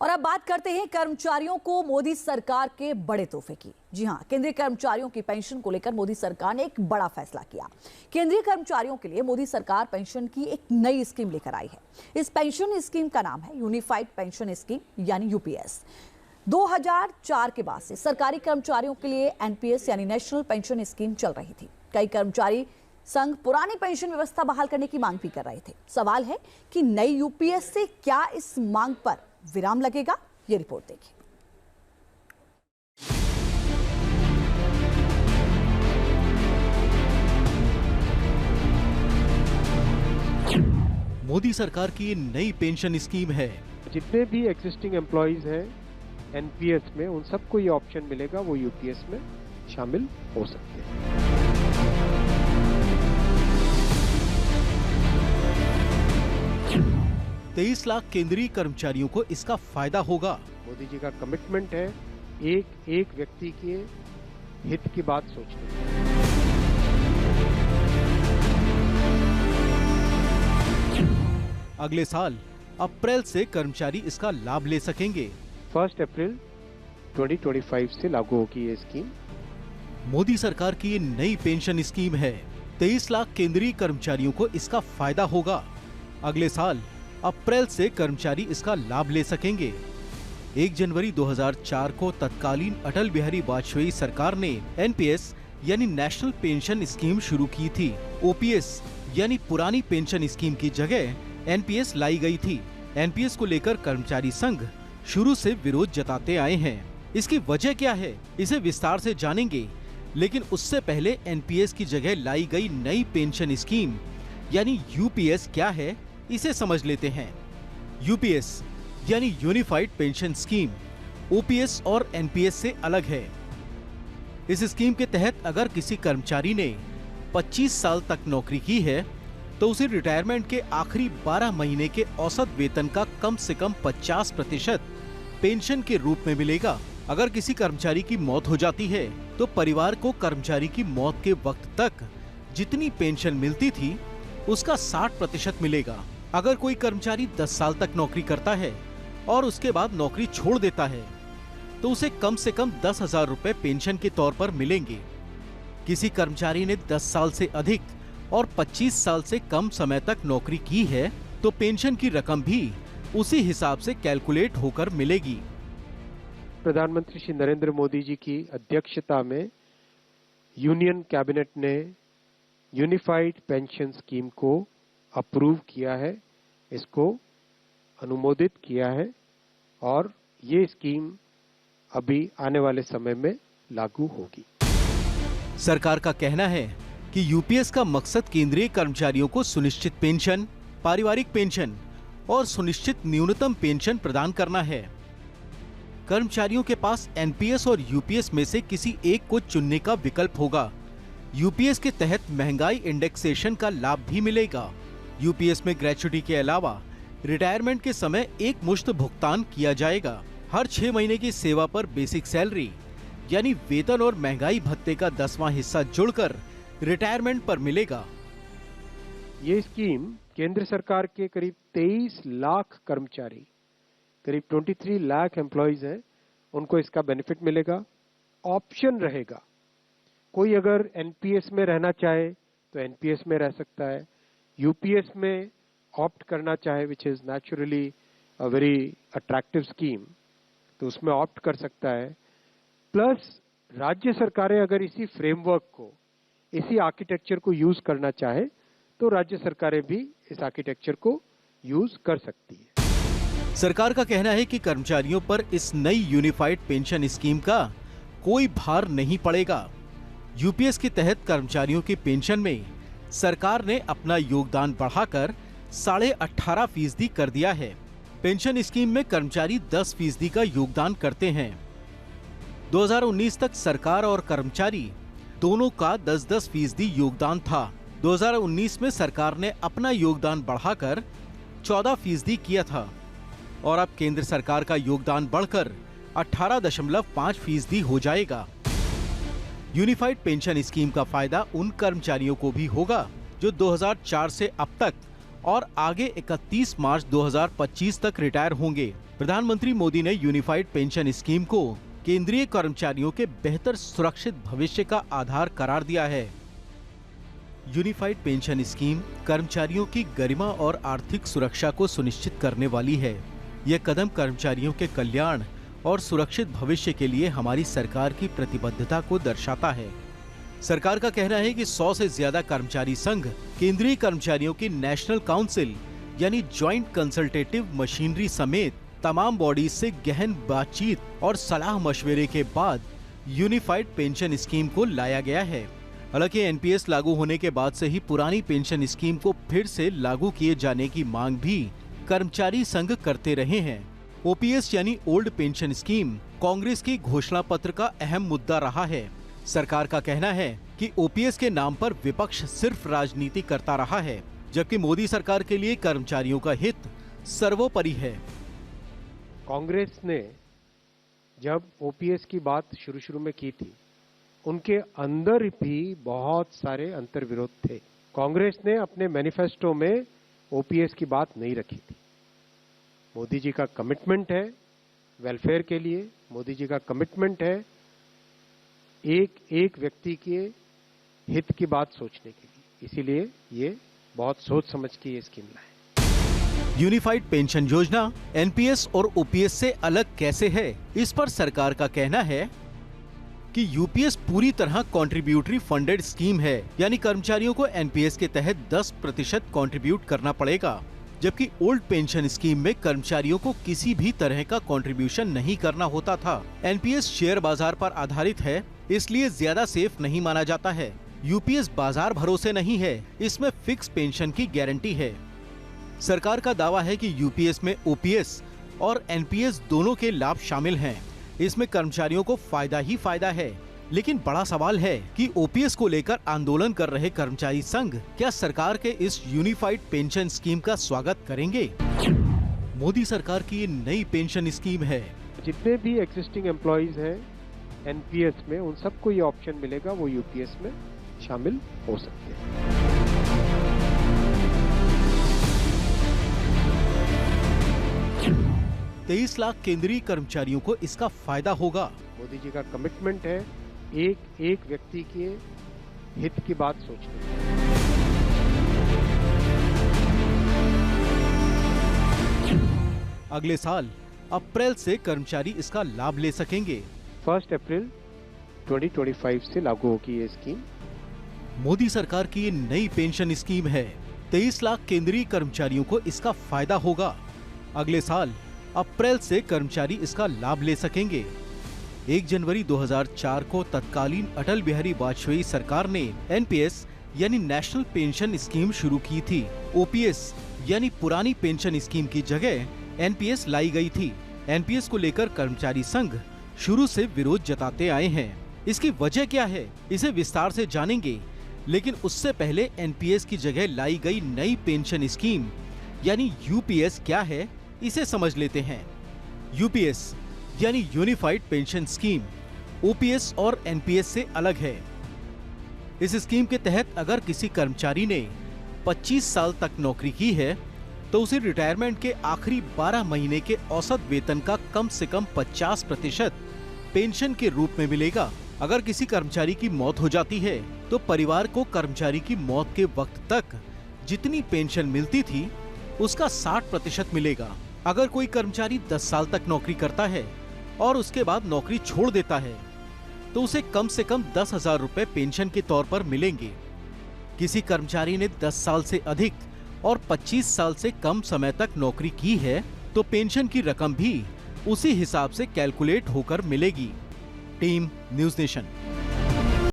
और अब बात करते हैं कर्मचारियों को मोदी सरकार के बड़े तोहफे की। जी हां, केंद्रीय कर्मचारियों की पेंशन को लेकर मोदी सरकार ने एक बड़ा फैसला किया। केंद्रीय कर्मचारियों के लिए मोदी सरकार पेंशन की एक नई स्कीम लेकर आई है। इस पेंशन स्कीम का नाम है यूनिफाइड पेंशन स्कीम यानी यूपीएस। 2004 के बाद से सरकारी कर्मचारियों के लिए एनपीएस यानी नेशनल पेंशन स्कीम चल रही थी। कई कर्मचारी संघ पुरानी पेंशन व्यवस्था बहाल करने की मांग भी कर रहे थे। सवाल है कि नई यूपीएस से क्या इस मांग पर विराम लगेगा? ये रिपोर्ट देखिए। मोदी सरकार की ये नई पेंशन स्कीम है। जितने भी एग्जिस्टिंग एम्प्लॉइज हैं एनपीएस में, उन सबको ये ऑप्शन मिलेगा, वो यूपीएस में शामिल हो सकते हैं। 23 लाख केंद्रीय कर्मचारियों को इसका फायदा होगा। मोदी जी का कमिटमेंट है एक एक व्यक्ति के हित की बात सोचने की। अगले साल अप्रैल से कर्मचारी इसका लाभ ले सकेंगे। 1 अप्रैल 2025 से लागू होगी ये स्कीम। मोदी सरकार की ये नई पेंशन स्कीम है। 23 लाख केंद्रीय कर्मचारियों को इसका फायदा होगा। अगले साल अप्रैल से कर्मचारी इसका लाभ ले सकेंगे। 1 जनवरी 2004 को तत्कालीन अटल बिहारी वाजपेयी सरकार ने एनपीएस यानी नेशनल पेंशन स्कीम शुरू की थी। ओपीएस यानी पुरानी पेंशन स्कीम की जगह एनपीएस लाई गई थी। एनपीएस को लेकर कर्मचारी संघ शुरू से विरोध जताते आए हैं। इसकी वजह क्या है, इसे विस्तार से जानेंगे। लेकिन उससे पहले एनपीएस की जगह लाई गई नई पेंशन स्कीम यानी यूपीएस क्या है, इसे समझ लेते हैं। यूपीएस यानी यूनिफाइड पेंशन स्कीम ओपीएस और एनपीएस से अलग है। इस स्कीम के तहत अगर किसी कर्मचारी ने 25 साल तक नौकरी की है तो उसे रिटायरमेंट के आखिरी 12 महीने के औसत वेतन का कम से कम 50% पेंशन के रूप में मिलेगा। अगर किसी कर्मचारी की मौत हो जाती है तो परिवार को कर्मचारी की मौत के वक्त तक जितनी पेंशन मिलती थी उसका 60% मिलेगा। अगर कोई कर्मचारी 10 साल तक नौकरी करता है और उसके बाद नौकरी छोड़ देता है तो उसे कम से कम 10,000 रुपए पेंशन के तौर पर मिलेंगे। किसी कर्मचारी ने 10 साल से अधिक और 25 साल से कम समय तक नौकरी की है तो पेंशन की रकम भी उसी हिसाब से कैलकुलेट होकर मिलेगी। प्रधानमंत्री श्री नरेंद्र मोदी जी की अध्यक्षता में यूनियन कैबिनेट ने यूनिफाइड पेंशन स्कीम को अप्रूव किया है, इसको अनुमोदित किया है और ये स्कीम अभी आने वाले समय में लागू होगी। सरकार का कहना है कि यूपीएस का मकसद केंद्रीय कर्मचारियों को सुनिश्चित पेंशन, पारिवारिक पेंशन और सुनिश्चित न्यूनतम पेंशन प्रदान करना है। कर्मचारियों के पास एनपीएस और यूपीएस में से किसी एक को चुनने का विकल्प होगा। यूपीएस के तहत महंगाई इंडेक्सेशन का लाभ भी मिलेगा। यूपीएस में ग्रेच्युटी के अलावा रिटायरमेंट के समय एक मुश्त भुगतान किया जाएगा। हर 6 महीने की सेवा पर बेसिक सैलरी यानी वेतन और महंगाई भत्ते का 10वां हिस्सा जुड़कर रिटायरमेंट पर मिलेगा। ये स्कीम केंद्र सरकार के करीब 23 लाख कर्मचारी, करीब 23 लाख एम्प्लॉइज हैं, उनको इसका बेनिफिट मिलेगा। ऑप्शन रहेगा, कोई अगर एनपीएस में रहना चाहे तो एनपीएस में रह सकता है, यूपीएस में ऑप्ट करना चाहे which is naturally a very attractive scheme तो उसमें ऑप्ट कर सकता है। प्लस राज्य सरकारें अगर इसी फ्रेमवर्क को, इसी आर्किटेक्चर को यूज करना चाहे तो राज्य सरकारें भी इस आर्किटेक्चर को यूज कर सकती है। सरकार का कहना है कि कर्मचारियों पर इस नई यूनिफाइड पेंशन स्कीम का कोई भार नहीं पड़ेगा। यूपीएस के तहत कर्मचारियों की पेंशन में सरकार ने अपना योगदान बढ़ाकर 18.5% कर दिया है। पेंशन स्कीम में कर्मचारी 10% का योगदान करते हैं। 2019 तक सरकार और कर्मचारी दोनों का 10-10% योगदान था। 2019 में सरकार ने अपना योगदान बढ़ाकर 14% किया था और अब केंद्र सरकार का योगदान बढ़कर 18.5% हो जाएगा। यूनिफाइड पेंशन स्कीम का फायदा उन कर्मचारियों को भी होगा जो 2004 से अब तक और आगे 31 मार्च 2025 तक रिटायर होंगे। प्रधानमंत्री मोदी ने यूनिफाइड पेंशन स्कीम को केंद्रीय कर्मचारियों के बेहतर सुरक्षित भविष्य का आधार करार दिया है। यूनिफाइड पेंशन स्कीम कर्मचारियों की गरिमा और आर्थिक सुरक्षा को सुनिश्चित करने वाली है। यह कदम कर्मचारियों के कल्याण और सुरक्षित भविष्य के लिए हमारी सरकार की प्रतिबद्धता को दर्शाता है। सरकार का कहना है कि 100 से ज्यादा कर्मचारी संघ केंद्रीय कर्मचारियों की नेशनल काउंसिल यानी ज्वाइंट कंसल्टेटिव मशीनरी समेत तमाम बॉडीज से गहन बातचीत और सलाह मशवरे के बाद यूनिफाइड पेंशन स्कीम को लाया गया है। हालांकि एनपीएस लागू होने के बाद से ही पुरानी पेंशन स्कीम को फिर से लागू किए जाने की मांग भी कर्मचारी संघ करते रहे हैं। ओपीएस यानी ओल्ड पेंशन स्कीम कांग्रेस की घोषणा पत्र का अहम मुद्दा रहा है। सरकार का कहना है कि ओपीएस के नाम पर विपक्ष सिर्फ राजनीति करता रहा है, जबकि मोदी सरकार के लिए कर्मचारियों का हित सर्वोपरि है। कांग्रेस ने जब ओपीएस की बात शुरू में की थी, उनके अंदर भी बहुत सारे अंतर्विरोध थे। कांग्रेस ने अपने मैनिफेस्टो में ओपीएस की बात नहीं रखी थी। मोदी जी का कमिटमेंट है वेलफेयर के लिए, मोदी जी का कमिटमेंट है एक व्यक्ति के हित की बात सोचने के लिए, इसीलिए ये बहुत सोच समझ के ये स्कीम लाए। यूनिफाइड पेंशन योजना एनपीएस और ओपीएस से अलग कैसे है, इस पर सरकार का कहना है कि यूपीएस पूरी तरह कंट्रीब्यूटरी फंडेड स्कीम है, यानी कर्मचारियों को एनपीएस के तहत 10% कंट्रीब्यूट करना पड़ेगा, जबकि ओल्ड पेंशन स्कीम में कर्मचारियों को किसी भी तरह का कंट्रीब्यूशन नहीं करना होता था। एनपीएस शेयर बाजार पर आधारित है, इसलिए ज्यादा सेफ नहीं माना जाता है। यूपीएस बाजार भरोसे नहीं है, इसमें फिक्स पेंशन की गारंटी है। सरकार का दावा है कि यूपीएस में ओपीएस और एनपीएस दोनों के लाभ शामिल हैं। इसमें कर्मचारियों को फायदा ही फायदा है, लेकिन बड़ा सवाल है कि ओपीएस को लेकर आंदोलन कर रहे कर्मचारी संघ क्या सरकार के इस यूनिफाइड पेंशन स्कीम का स्वागत करेंगे? मोदी सरकार की ये नई पेंशन स्कीम है। जितने भी एग्जिस्टिंग एम्प्लॉइज हैं एनपीएस में, उन सबको ये ऑप्शन मिलेगा, वो यूपीएस में शामिल हो सकते हैं। 23 लाख केंद्रीय कर्मचारियों को इसका फायदा होगा। मोदी जी का कमिटमेंट है एक व्यक्ति के हित की बात सोचने की। अगले साल अप्रैल से कर्मचारी इसका लाभ ले सकेंगे। 1 अप्रैल 2025 से लागू होगी ये स्कीम। मोदी सरकार की ये नई पेंशन स्कीम है। 23 लाख केंद्रीय कर्मचारियों को इसका फायदा होगा। अगले साल अप्रैल से कर्मचारी इसका लाभ ले सकेंगे। 1 जनवरी 2004 को तत्कालीन अटल बिहारी वाजपेयी सरकार ने एनपीएस यानी नेशनल पेंशन स्कीम शुरू की थी। ओपीएस यानी पुरानी पेंशन स्कीम की जगह एनपीएस लाई गई थी। एनपीएस को लेकर कर्मचारी संघ शुरू से विरोध जताते आए हैं। इसकी वजह क्या है, इसे विस्तार से जानेंगे, लेकिन उससे पहले एनपीएस की जगह लाई गई नई पेंशन स्कीम यानी यूपीएस क्या है, इसे समझ लेते हैं। यूपीएस यानी यूनिफाइड पेंशन स्कीम ओपीएस और एनपीएस से अलग है। इस स्कीम के तहत अगर किसी कर्मचारी ने 25 साल तक नौकरी की है तो उसे रिटायरमेंट के आखिरी 12 महीने के औसत वेतन का कम से कम 50% पेंशन के रूप में मिलेगा। अगर किसी कर्मचारी की मौत हो जाती है तो परिवार को कर्मचारी की मौत के वक्त तक जितनी पेंशन मिलती थी उसका 60% मिलेगा। अगर कोई कर्मचारी 10 साल तक नौकरी करता है और उसके बाद नौकरी छोड़ देता है तो उसे कम से कम 10,000 रुपए पेंशन के तौर पर मिलेंगे। किसी कर्मचारी ने 10 साल से अधिक और 25 साल से कम समय तक नौकरी की है तो पेंशन की रकम भी उसी हिसाब से कैलकुलेट होकर मिलेगी। Team news nation.